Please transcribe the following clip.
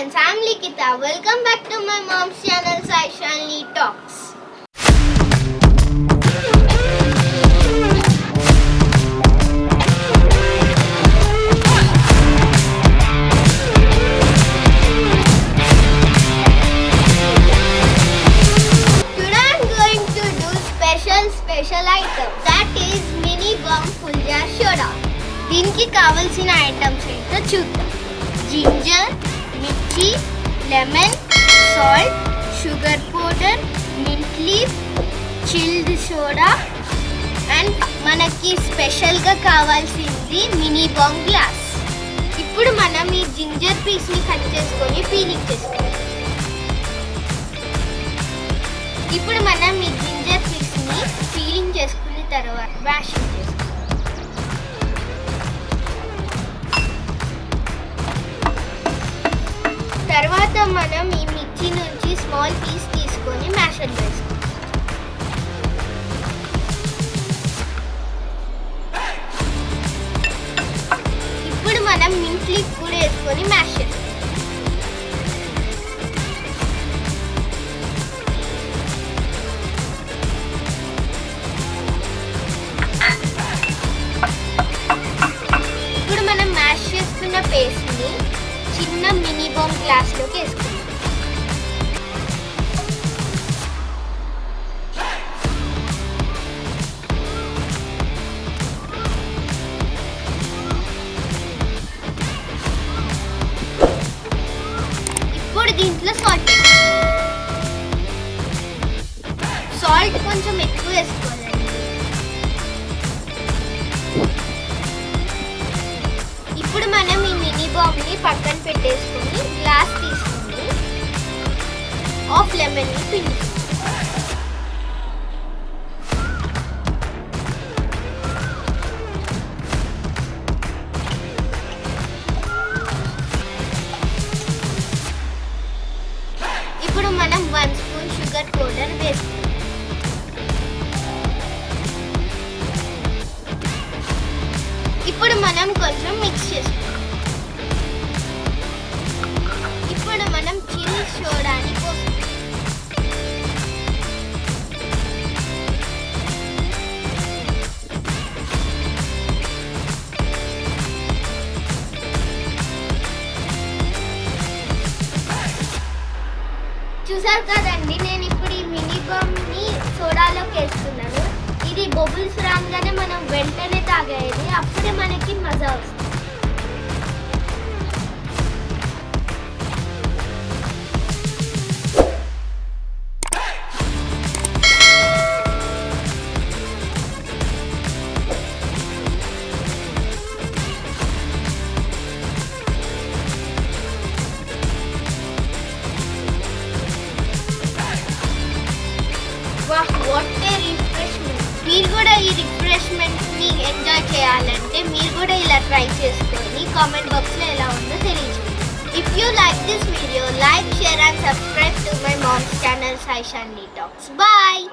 friends, I'm Likita. Welcome back to my mom's channel, Sai Shalini Talks. Today I'm going to do special item, that is mini bomb Fuljar soda. దీనికి కావాల్సిన items ఏంటో చూద్దాం. Ginger, మిర్చి, lemon, salt, sugar powder, mint leaf, chilled soda and మనకి స్పెషల్గా కావాల్సింది mini బాంగ్ glass. ఇప్పుడు మనం ఈ జింజర్ పీస్ని కట్ చేసుకొని పీలింగ్ చేసుకోవాలి. ఇప్పుడు మనం ఈ జింజర్ పీస్ని పీలింగ్ చేసుకున్న తర్వాత వాషింగ్ చేసుకోవాలి. తర్వాత మనం ఈ మిర్చి నుంచి స్మాల్ పీస్ తీసుకొని మ్యాషర్ వేసుకోవాలి. ఇప్పుడు మనం మింట్ లీఫ్ కూడా వేసుకొని మ్యాష్ చేస్తాం. ఇప్పుడు మనం మ్యాష్ చేసుకున్న పేస్ట్ని చిన్న మినీ బాంబ్ గ్లాస్లోకి వేసుకుంటాం. ఇప్పుడు దీంట్లో సాల్ట్ కొంచెం ఎక్కువ వేసుకోవాలండి. ఇప్పుడు మనం ఈ మినీ బాంబ్ని పక్కన పెట్టేసుకొని గ్లాస్ తీసుకొని హాఫ్ లెమన్ని పిండి. ఇప్పుడు మనం 1 స్పూన్ షుగర్ పౌడర్ వేసుకుంటాం. ఇప్పుడు మనం కొంచెం మిక్స్ చేసుకుంటాం. ఇప్పుడు మనం చిల్లీ సోడాని పోస్తాం. చూసారు కదండి, నేను ఇప్పుడు ఈ మినీ బాంబ్ని సోడాలోకి వేస్తున్నాను. ఇది బబుల్స్ రాగానే మనం వెంటనే తాగేది, అప్పుడే మనకి మజా వస్తుంది. What a refreshment. మీరు కూడా ఈ రిఫ్రెష్మెంట్ని ఎంజాయ్ చేయాలంటే మీరు కూడా ఇలా ట్రై చేసుకొని కామెంట్ బాక్స్లో ఎలా ఉందో తెలియజేయండి. If you like this video, like, share and subscribe to my mom's channel Sai Shalini Talks. Bye.